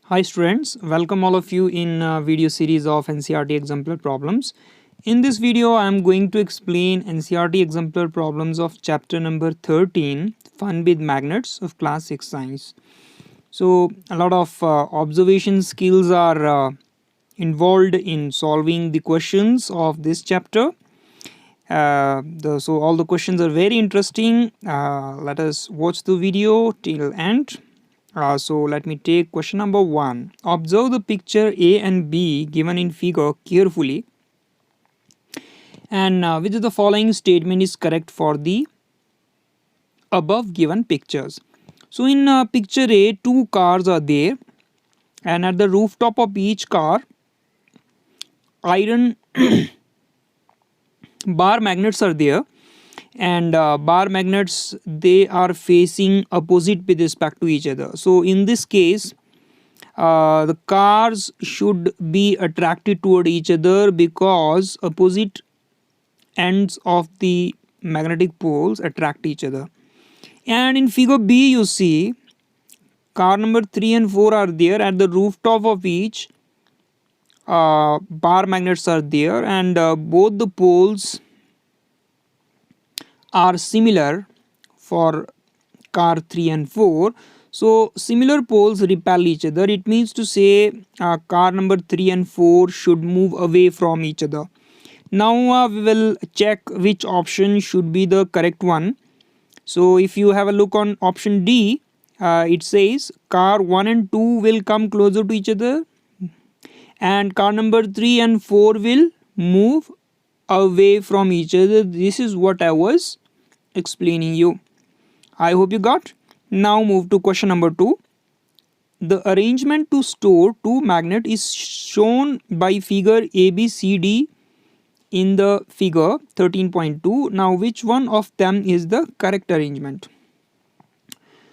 Hi students, welcome all of you in a video series of NCERT exemplar problems. In this video I am going to explain NCERT exemplar problems of chapter number 13 Fun with Magnets of class 6 science. So a lot of observation skills are involved in solving the questions of this chapter. So all the questions are very interesting. Let us watch the video till end. So let me take question number 1. Observe the picture A and B given in figure carefully, and which of the following statement is correct for the above given pictures. So in picture A, two cars are there, and at the rooftop of each car, iron bar magnets are there, and bar magnets, they are facing opposite with respect to each other. So in this case, the cars should be attracted toward each other because opposite ends of the magnetic poles attract each other. And in figure B, you see car number 3 and 4 are there. At the rooftop of each, bar magnets are there, and both the poles are similar for car 3 and 4. So similar poles repel each other. It means to say car number 3 and 4 should move away from each other. Now we will check which option should be the correct one. So if you have a look on option D, it says car 1 and 2 will come closer to each other, and car number 3 and 4 will move away from each other. This is what I was explaining you. I hope you got. Now move to question number 2. The arrangement to store two magnets is shown by figure ABCD in the figure 13.2. Now which one of them is the correct arrangement?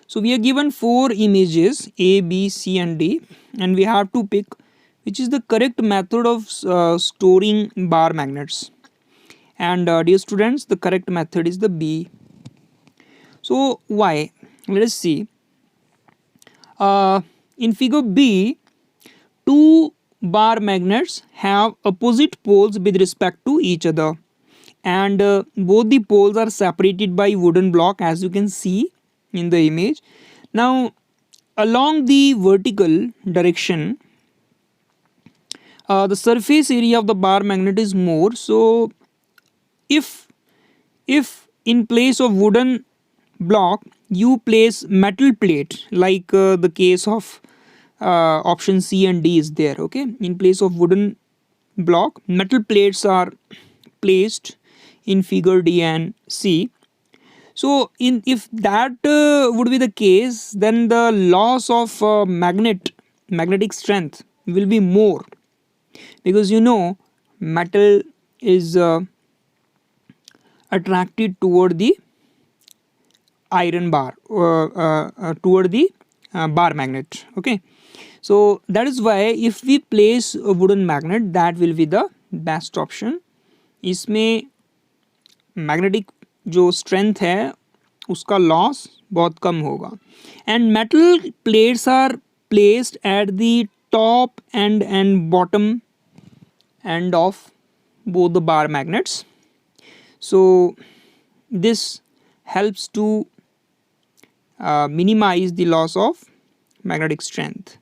So we are given 4 images A, B, C and D, and we have to pick which is the correct method of storing bar magnets. And dear students, the correct method is the B. So why? Let us see. In figure B, two bar magnets have opposite poles with respect to each other, and both the poles are separated by wooden block, as you can see in the image. Now along the vertical direction, the surface area of the bar magnet is more. So if in place of wooden block you place metal plate, like the case of option C and D is there, okay, in place of wooden block metal plates are placed in figure D and C. So if that would be the case, then the loss of magnetic strength will be more, because you know metal is attracted toward the iron bar, toward the bar magnet, okay. So that is why if we place a wooden magnet, that will be the best option. इसमें magnetic जो strength है उसका loss बहुत कम होगा. And metal plates are placed at the top and bottom end of both the bar magnets. So this helps to minimize the loss of magnetic strength.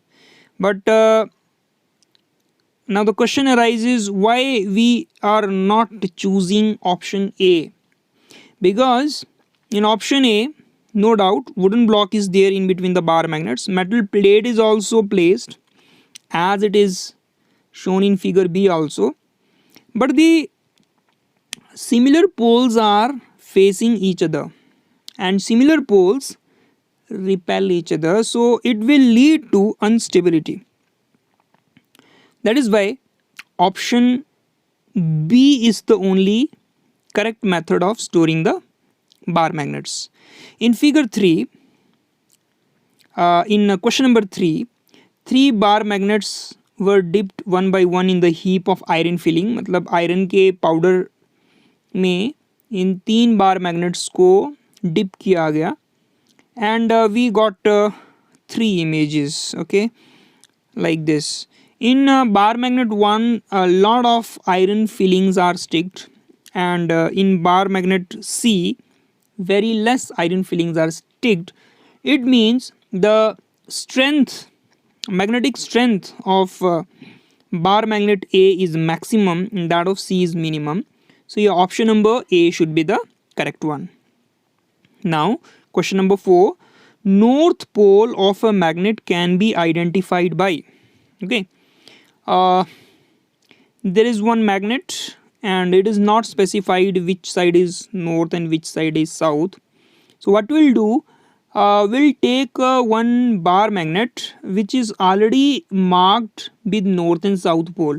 But now the question arises, why we are not choosing option A? Because in option A, no doubt wooden block is there in between the bar magnets. Metal plate is also placed as it is shown in figure B also, but the similar poles are facing each other, and similar poles repel each other, so it will lead to instability. That is why option B is the only correct method of storing the bar magnets. In figure 3, in question number 3, 3 bar magnets were dipped one by one in the heap of iron filling. मतलब iron के powder में इन 3 बार magnets को dip किया गया, and we got 3 images, okay. like this. In bar magnet 1, a lot of iron fillings are sticked, and in bar magnet C, very less iron fillings are sticked. It means the strength, magnetic strength of bar magnet A is maximum and that of C is minimum. So your option number A should be the correct one. Now question number 4, north pole of a magnet can be identified by, okay, uh, there is one magnet and it is not specified which side is north and which side is south. So what we'll do, we'll take one bar magnet which is already marked with north and south pole,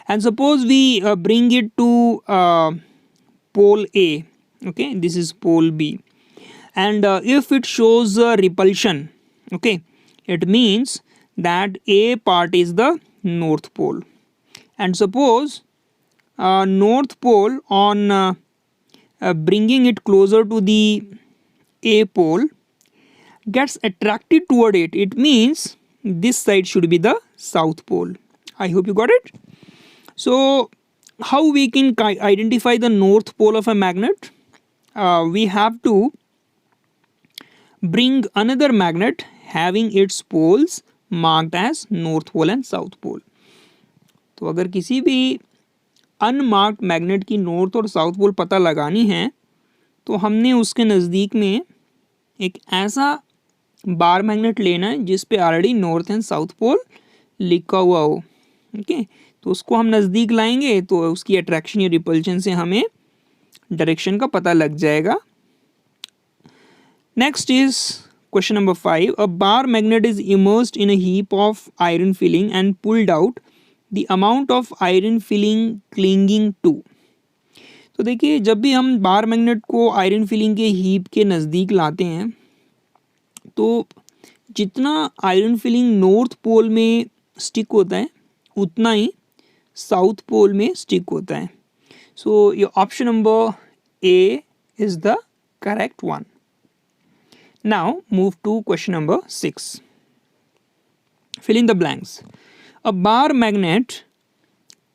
and suppose we bring it to pole A, okay, this is pole B, and if it shows repulsion, okay, it means that A part is the north pole. And suppose north pole on bringing it closer to the A pole gets attracted toward it, it means this side should be the south pole. I hope you got it. So how we can identify the north pole of a magnet? We have to bring another magnet having its poles marked as north pole and south pole. तो अगर किसी भी unmarked magnet की north और south pole पता लगानी है तो हमने उसके नज़दीक में एक ऐसा बार मैग्नेट लेना है जिस पे already north and south pole लिखा हुआ हो, ओके, तो उसको हम नज़दीक लाएंगे तो उसकी अट्रैक्शन या रिपल्शन से हमें डायरेक्शन का पता लग जाएगा. Next is question number 5, a bar magnet is immersed in a heap of iron filing and pulled out the amount of iron filing clinging to. तो देखिए जब भी हम बार मैग्नेट को आयरन फिलिंग के हीप के नज़दीक लाते हैं तो जितना आयरन फिलिंग नॉर्थ पोल में स्टिक होता है उतना ही साउथ पोल में स्टिक होता है. So your option number A is the correct one. Now move to question number 6. Fill in the blanks. A bar magnet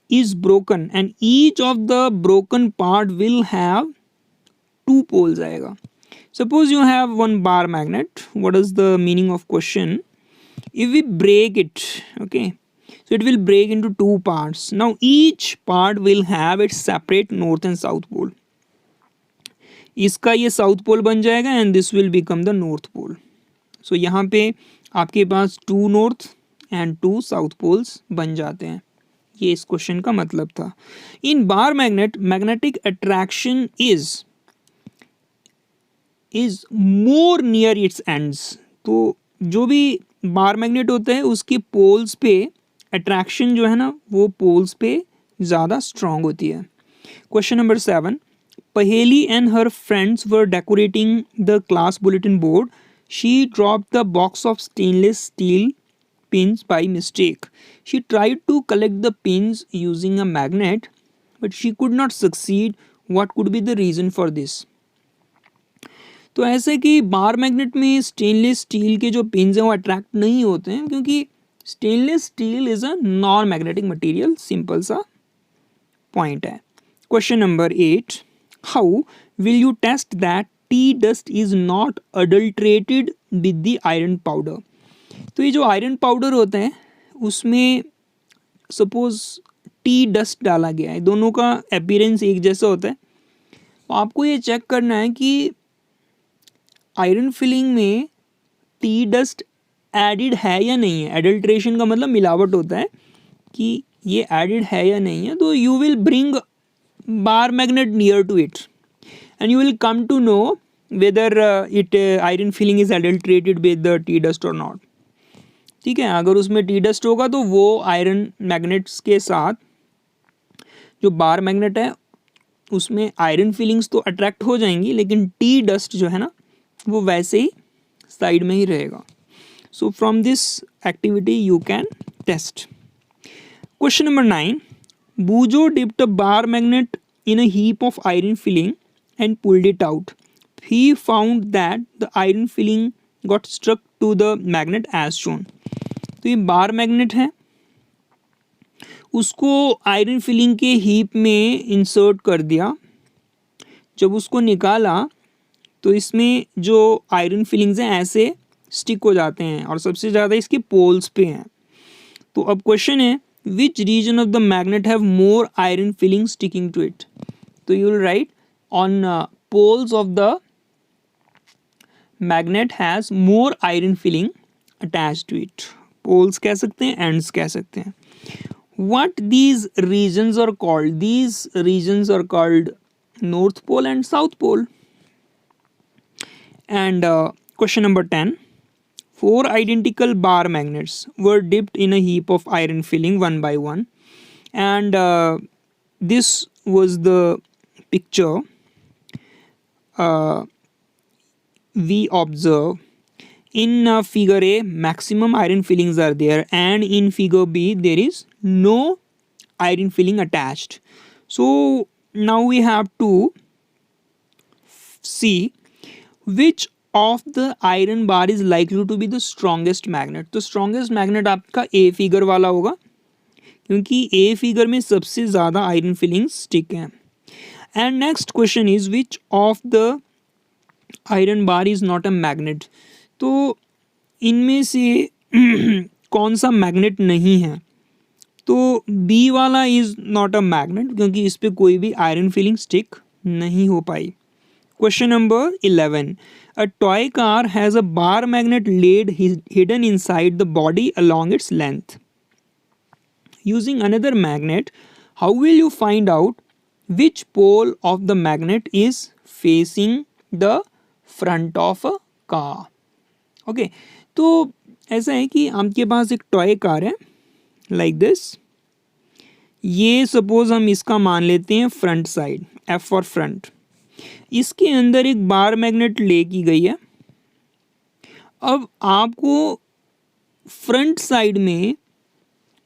is broken and each of the broken part will have two poles आएगा. Suppose you have one bar magnet. What is the meaning of question? If we break it, okay, so it will break into two parts. Now each part will have its separate north and south pole. इसका ये south pole बन जाएगा and this will become the north pole. So यहाँ पे आपके पास two north and two south poles बन जाते हैं. ये इस क्वेश्चन का मतलब था. In bar magnet magnetic attraction is more near its ends. तो जो भी बार मैग्नेट होता है उसके पोल्स पे अट्रैक्शन जो है ना वो पोल्स पे ज़्यादा स्ट्रांग होती है. Question number 7, Paheli and her friends were decorating the class bulletin board. She dropped the box of stainless steel pins by mistake. She tried to collect the pins using a magnet, but she could not succeed. What could be the reason for this? तो ऐसे कि bar magnet में stainless steel के जो pins हैं वो attract नहीं होते हैं क्योंकि stainless steel is a non magnetic material. Simple सा पॉइंट है. Question number 8, how will you test that tea dust is not adulterated with the iron powder? तो ये जो आयरन पाउडर होता है उसमें सपोज टी डस्ट डाला गया है, दोनों का अपीयरेंस एक जैसा होता है, तो आपको ये चेक करना है कि आयरन फिलिंग में टी डस्ट एडिड है या नहीं है. एडल्ट्रेशन का मतलब मिलावट होता है कि ये एडिड है या नहीं है. तो you will bring bar magnet near to it and you will come to know whether iron filling is adulterated with the tea dust or not. ठीक है, अगर उसमें टी डस्ट होगा तो वो आयरन मैग्नेट्स के साथ जो बार मैग्नेट है उसमें आयरन फिलिंग्स तो अट्रैक्ट हो जाएंगी लेकिन टी डस्ट जो है ना वो वैसे ही साइड में ही रहेगा. So from this activity you can test. Question number 9, Bujo dipped a bar magnet in a heap of iron filling and pulled it out. He found that the iron filling got stuck to the magnet as shown. तो ये bar magnet है, उसको iron filing के heap में insert कर दिया। जब उसको निकाला तो इसमें जो आयरन फिलिंग्स हैं ऐसे स्टिक हो जाते हैं और सबसे ज़्यादा इसके पोल्स पे हैं। तो अब क्वेश्चन है which region of the magnet have more iron filling sticking to it. तो you will write on poles of the magnet has more iron filling attach to it. Poles कह सकते हैं, एंड्स कह सकते हैं। What these regions are called? These regions are called North Pole and South Pole. And question number 10. 4 identical bar magnets were dipped in a heap of iron filling one by one. And this was the picture we observe. In figure A, maximum iron fillings are there, and in figure B, there is no iron filling attached. So now we have to see which of the iron bar is likely to be the strongest magnet. तो strongest magnet आपका A figure वाला होगा, क्योंकि A figure में सबसे ज़्यादा iron fillings stick हैं. And next question is which of the iron bar is not a magnet. तो इनमें से कौन सा मैग्नेट नहीं है। तो बी वाला इज़ नॉट अ मैग्नेट, क्योंकि इस पे कोई भी आयरन फिलिंग स्टिक नहीं हो पाई। Question number 11. A toy car has a bar magnet laid hidden inside the body along its length. Using another magnet, how will you find out which pole of the magnet is facing the front of a car. Okay, तो ऐसा है कि आपके पास एक toy car है like this. ये suppose हम इसका मान लेते हैं front side, F for front. इसके अंदर एक बार मैग्नेट ले की गई है। अब आपको फ्रंट साइड में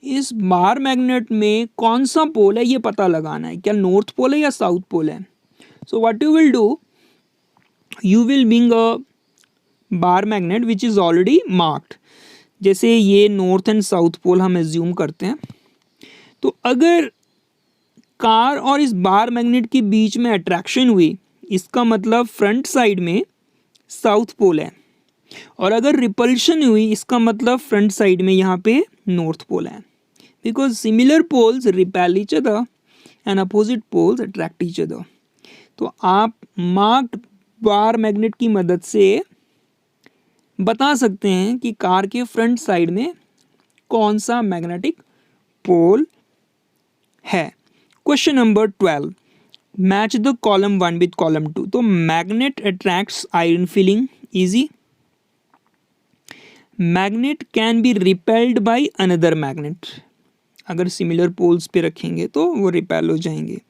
इस बार मैग्नेट में कौन सा पोल है ये पता लगाना है, क्या नॉर्थ पोल है या साउथ पोल है। So what you will do, you will being a bar magnet which is already marked. जैसे ये नॉर्थ एंड साउथ पोल हम एज्यूम करते हैं। तो अगर कार और इस बार मैग्नेट के बीच में अट्रैक्शन हुई, इसका मतलब फ्रंट साइड में साउथ पोल है, और अगर रिपल्शन हुई इसका मतलब फ्रंट साइड में यहाँ पे नॉर्थ पोल है। Because similar poles repel each other and opposite poles attract each other. तो आप मार्क्ड बार मैग्नेट की मदद से बता सकते हैं कि कार के फ्रंट साइड में कौन सा मैग्नेटिक पोल है। Question number 12. Match the column 1 with column 2. तो magnet attracts iron filling, easy. Magnet can B repelled by another magnet. अगर सिमिलर पोल्स पे रखेंगे तो वो रिपेल हो जाएंगे।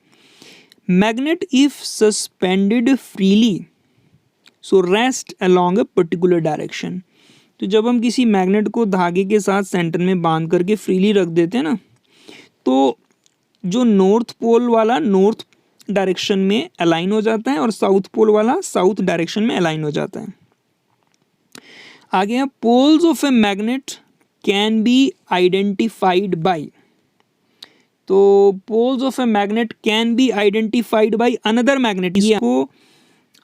Magnet if suspended freely so rest along a particular direction. तो जब हम किसी मैग्नेट को धागे के साथ सेंटर में बांध करके फ्रीली रख देते हैं ना, तो जो नॉर्थ पोल वाला नॉर्थ डायरेक्शन में अलाइन हो जाता है और साउथ पोल वाला साउथ डायरेक्शन में अलाइन हो जाता है। आगे है poles of a magnet can be identified by. तो poles of a magnet can be identified by another magnet. इसको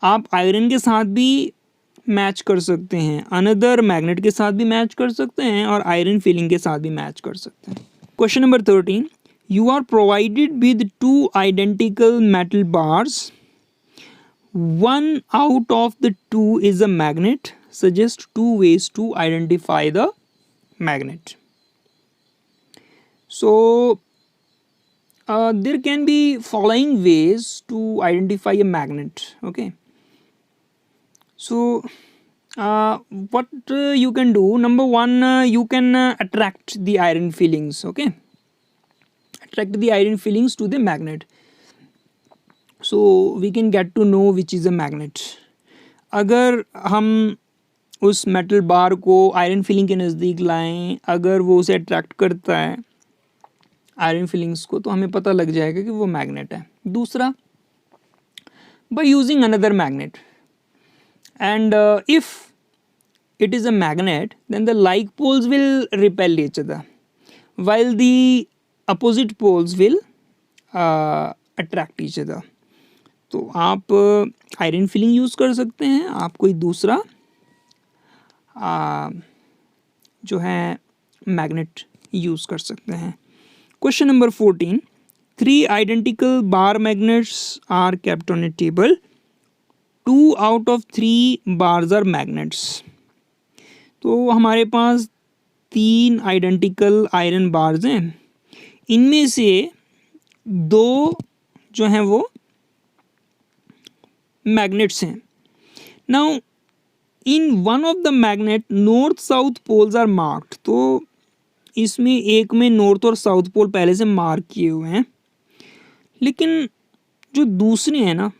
आप आयरन के साथ भी मैच कर सकते हैं, अनदर मैग्नेट के साथ भी मैच कर सकते हैं, और आयरन फिलिंग के साथ भी मैच कर सकते हैं। Question number 13. You are provided with 2 identical metal bars. One out of the 2 is a magnet. Suggest 2 ways to identify the magnet. So there can be following ways to identify a magnet. Okay. So what you can do, number 1, you can attract the iron fillings. Okay, attract the iron fillings to the magnet, so we can get to know which is a magnet. अगर हम उस metal bar को iron filing के नज़दीक लाएं, अगर वो उसे अट्रैक्ट करता है आयरन फिलिंग्स को, तो हमें पता लग जाएगा कि वो मैग्नेट है। दूसरा, by using another magnet, and if it is a magnet, then the like poles will repel each other, while the opposite poles will attract each other. तो आप आयरन फिलिंग यूज़ कर सकते हैं, आप कोई दूसरा जो है मैग्नेट यूज़ कर सकते हैं. Question number 14. 3 identical bar magnets are kept on a table. 2 out of 3 bars are magnets. तो हमारे पास 3 आइडेंटिकल आयरन बार्स हैं, इनमें से 2 जो हैं वो मैग्नेट्स हैं. Now in one of the magnet north south poles are marked. तो इसमें एक में नॉर्थ और साउथ पोल पहले से मार्क किए हुए हैं, लेकिन जो दूसरे हैं ना,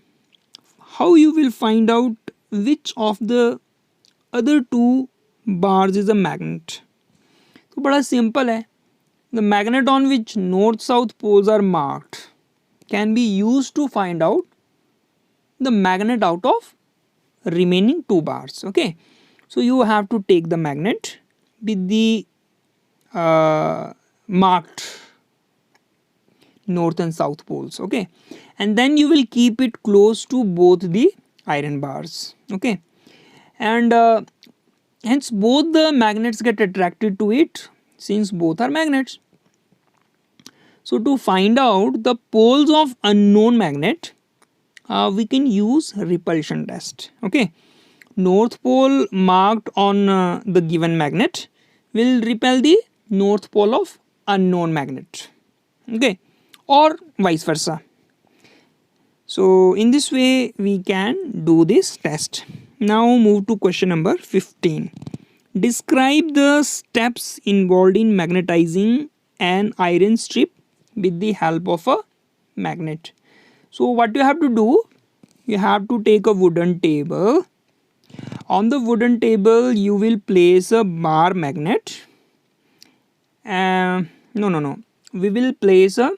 how you will find out which of the other 2 bars is a magnet. तो बड़ा सिंपल है. The magnet on which north south poles are marked can be use to find out the magnet out of remaining 2 bars. Okay, so you have to take the magnet with the marked north and south poles. Okay, and then you will keep it close to both the iron bars. Okay, and hence both the magnets get attracted to it since both are magnets. So to find out the poles of unknown magnet, we can use repulsion test. Okay, north pole marked on the given magnet will repel the north pole of unknown magnet. Okay, or vice versa. So in this way we can do this test. Now move to question number 15. Describe the steps involved in magnetizing an iron strip with the help of a magnet. So what you have to do, you have to take a wooden table. On the wooden table you will place a bar magnet. No. We will place a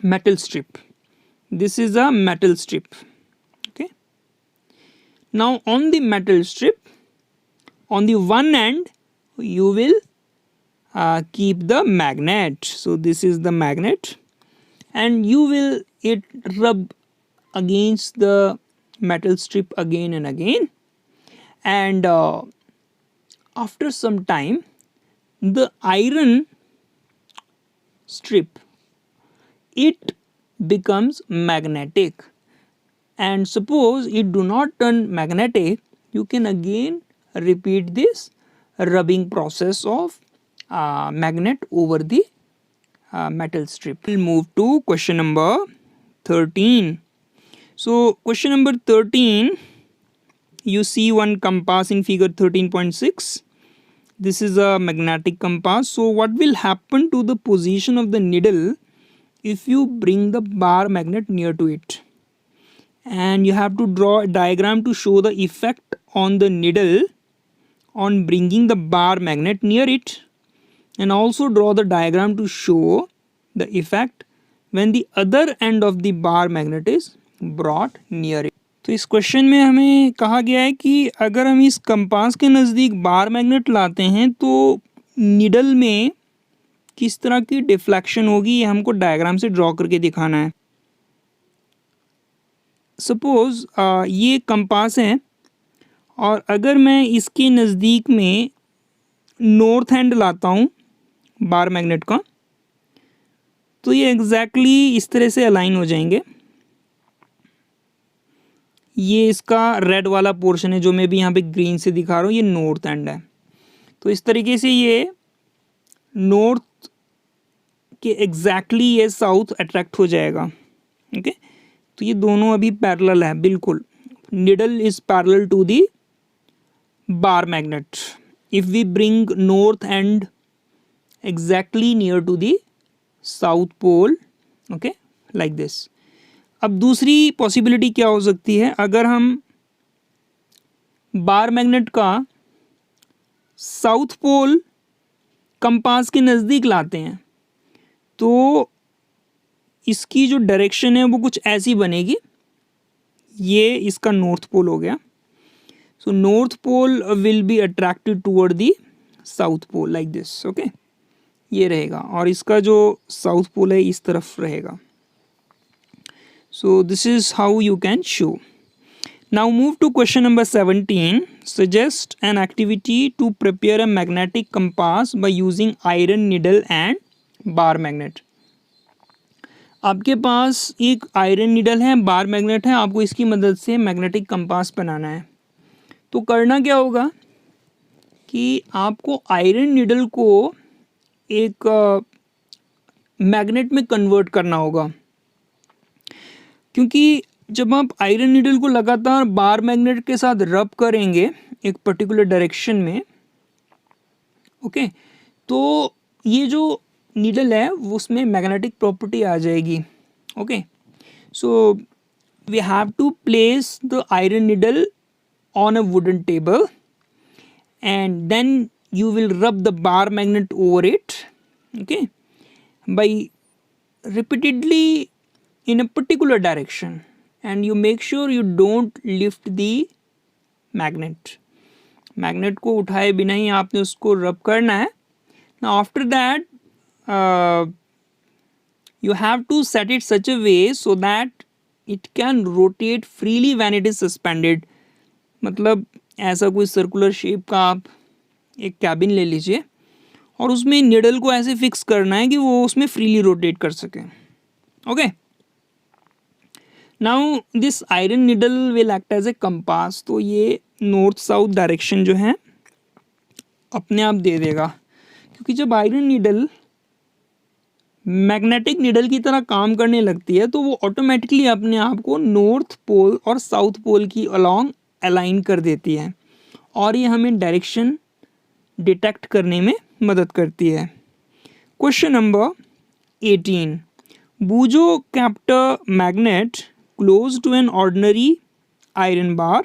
metal strip. This is a metal strip. Okay. Now on the metal strip, on the one end you will keep the magnet. So this is the magnet, and you will rub against the metal strip again and again, and after some time the iron strip, it becomes magnetic, and suppose it do not turn magnetic, you can again repeat this rubbing process of magnet over the metal strip. We'll move to question number 13. So question number 13, you see one compass in figure 13.6. This is a magnetic compass. So what will happen to the position of the needle if you bring the bar magnet near to it? And you have to draw a diagram to show the effect on the needle on bringing the bar magnet near it, and also draw the diagram to show the effect when the other end of the bar magnet is brought near it. तो इस question में हमें कहा गया है कि अगर हम इस कंपास के नज़दीक बार मैग्नेट लाते हैं तो निडल में किस तरह की डिफ्लेक्शन होगी, ये हमको डायग्राम से ड्रॉ करके दिखाना है. सपोज ये कंपास है, और अगर मैं इसके नज़दीक में नॉर्थ हैंड लाता हूँ बार मैग्नेट का, तो ये एग्जैक्टली इस तरह से अलाइन हो जाएंगे. ये इसका रेड वाला पोर्शन है जो मैं भी यहाँ पे ग्रीन से दिखा रहा हूँ, ये नॉर्थ एंड है. तो इस तरीके से ये नॉर्थ के एग्जैक्टली ये साउथ अट्रैक्ट हो जाएगा. ओके, तो ये दोनों अभी पैरेलल है बिल्कुल. Needle is parallel to the bar magnet. If we bring north end exactly near to the south pole, okay, like this. अब दूसरी पॉसिबिलिटी क्या हो सकती है, अगर हम बार मैग्नेट का साउथ पोल कंपास के नज़दीक लाते हैं तो इसकी जो डायरेक्शन है वो कुछ ऐसी बनेगी. ये इसका नॉर्थ पोल हो गया. So north pole will be attracted toward the south pole like this. Okay, ये रहेगा और इसका जो साउथ पोल है इस तरफ रहेगा. So this is how you can show. Now move to question number 17. Suggest an activity to prepare a magnetic compass by using iron needle and bar magnet. आपके पास एक आयरन नीडल है, bar magnet है, आपको इसकी मदद से magnetic compass बनाना है. तो करना क्या होगा कि आपको आयरन नीडल को एक मैग्नेट में कन्वर्ट करना होगा, क्योंकि जब आप आयरन नीडल को लगातार बार मैग्नेट के साथ रब करेंगे एक पर्टिकुलर डायरेक्शन में, ओके, तो ये जो नीडल है वो उसमें मैग्नेटिक प्रॉपर्टी आ जाएगी. Okay, so we have to place the iron needle on a wooden table and then you will rub the bar magnet over it, okay, by repeatedly in a particular direction, and you make sure you don't lift the magnet. Magnet को उठाए बिना ही आपने उसको रब करना है. Now after that you have to set it such a way so that it can rotate freely when it is suspended. मतलब ऐसा कोई सर्कुलर शेप का आप एक कैबिन ले लीजिए और उसमें निडल को ऐसे फिक्स करना है कि वो उसमें फ्रीली रोटेट कर सके. Okay, now this iron needle will act as a compass. तो ये नॉर्थ साउथ डायरेक्शन जो है अपने आप दे देगा, क्योंकि जब आयरन निडल मैग्नेटिक निडल की तरह काम करने लगती है तो वो ऑटोमेटिकली अपने आप को नॉर्थ पोल और साउथ पोल की अलॉन्ग अलाइन कर देती है और ये हमें डायरेक्शन डिटेक्ट करने में मदद करती है. Question number 18. Bujo kept a magnet close to an ordinary iron bar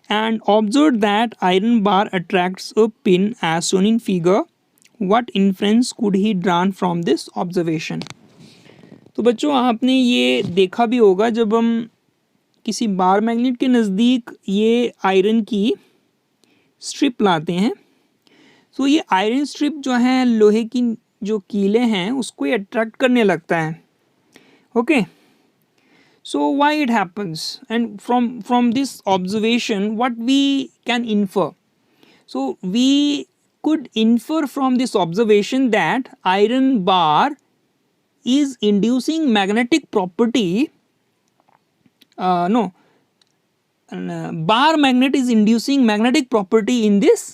and observed that iron bar attracts a pin as shown in figure. What inference could he draw from this observation? तो बच्चों आपने ये देखा भी होगा, जब हम किसी बार मैग्नेट के नज़दीक ये आयरन की स्ट्रिप लाते हैं तो ये आयरन स्ट्रिप जो है लोहे की जो कीले हैं उसको ये अट्रैक्ट करने लगता है. Okay, so why it happens and from this observation what we can infer. So we could infer from this observation that iron bar is inducing magnetic property. Bar magnet is inducing magnetic property in this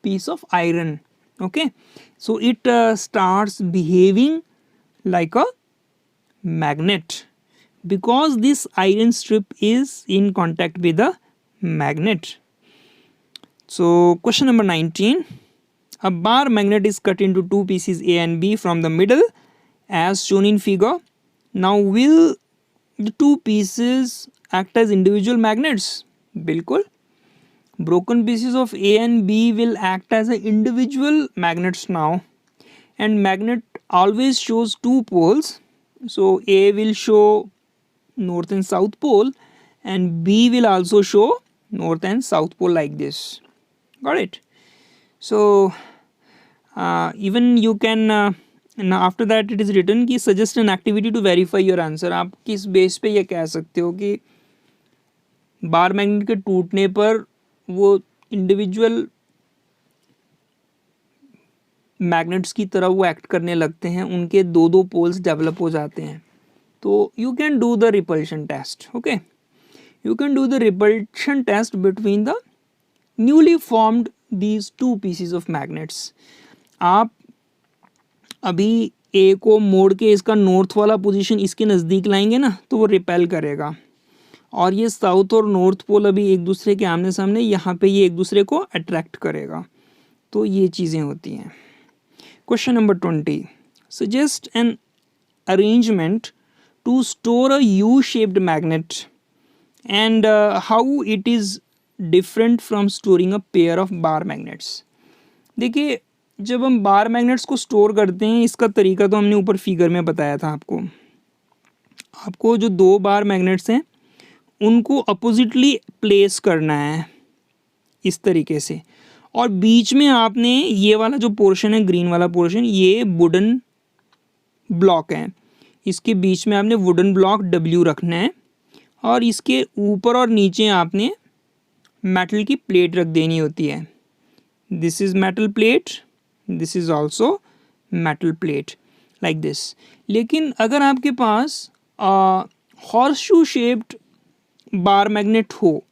piece of iron. Okay, so it starts behaving like a magnet because this iron strip is in contact with the magnet. So question number 19. A bar magnet is cut into two pieces A and B from the middle as shown in figure. Now will the two pieces act as individual magnets? बिल्कुल. Broken pieces of A and B will act as individual magnets now, and magnet always shows two poles. So A will show north and south pole and B will also show north and south pole like this. Got it? So even you can now after that it is written कि suggest an activity to verify your answer. आप किस base पे ये कह सकते हो कि bar magnet के टूटने पर वो इंडिविजुअल मैग्नेट्स की तरह वो एक्ट करने लगते हैं, उनके दो दो पोल्स डेवलप हो जाते हैं. तो you can do the repulsion test. Okay, you can do the repulsion test between the newly formed these two pieces of magnets. आप अभी ए को मोड़ के इसका नॉर्थ वाला पोजीशन इसके नज़दीक लाएंगे ना तो वो रिपेल करेगा, और ये साउथ और नॉर्थ पोल अभी एक दूसरे के आमने सामने, यहाँ पे ये एक दूसरे को अट्रैक्ट करेगा. तो ये चीज़ें होती हैं. Question number 20. Suggest an arrangement to store a U shaped magnet and how it is different from storing a pair of bar magnets. देखिए, जब हम बार मैग्नेट्स को स्टोर करते हैं इसका तरीका तो हमने ऊपर फिगर में बताया था आपको. आपको जो दो बार मैग्नेट्स हैं उनको अपोजिटली प्लेस करना है. इस तरीके से, और बीच में आपने ये वाला जो पोर्शन है, ग्रीन वाला पोर्शन, ये वुडन ब्लॉक है, इसके बीच में आपने वुडन ब्लॉक W रखना है, और इसके ऊपर और नीचे आपने मेटल की प्लेट रख देनी होती है। This is metal plate, this is also metal plate, like this. लेकिन अगर आपके पास horseshoe shaped bar magnet हो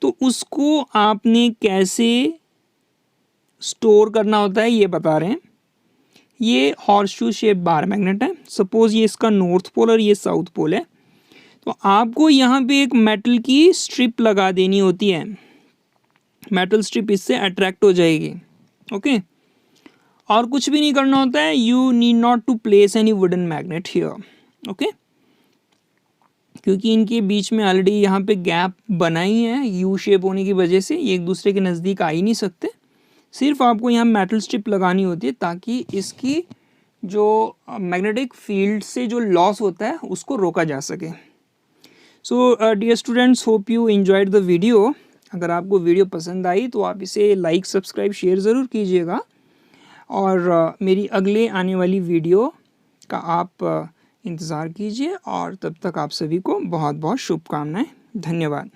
तो उसको आपने कैसे स्टोर करना होता है ये बता रहे हैं। ये horse shoe shape bar magnet है, सपोज ये इसका नॉर्थ पोल और ये साउथ पोल है, तो आपको यहाँ पे एक मेटल की स्ट्रिप लगा देनी होती है, मेटल स्ट्रिप इससे अट्रैक्ट हो जाएगी। ओके, और कुछ भी नहीं करना होता है, you need not to place any wooden magnet here. Okay, क्योंकि इनके बीच में ऑलरेडी यहाँ पे गैप बना ही है, यू शेप होने की वजह से ये एक दूसरे के नज़दीक आ ही नहीं सकते। सिर्फ आपको यहाँ मेटल स्ट्रिप लगानी होती है ताकि इसकी जो मैग्नेटिक फील्ड से जो लॉस होता है उसको रोका जा सके। So dear students, hope you enjoyed the video. अगर आपको वीडियो पसंद आई तो आप इसे लाइक, सब्सक्राइब, शेयर ज़रूर कीजिएगा, और मेरी अगले आने वाली वीडियो का आप इंतज़ार कीजिए, और तब तक आप सभी को बहुत बहुत शुभकामनाएं। धन्यवाद।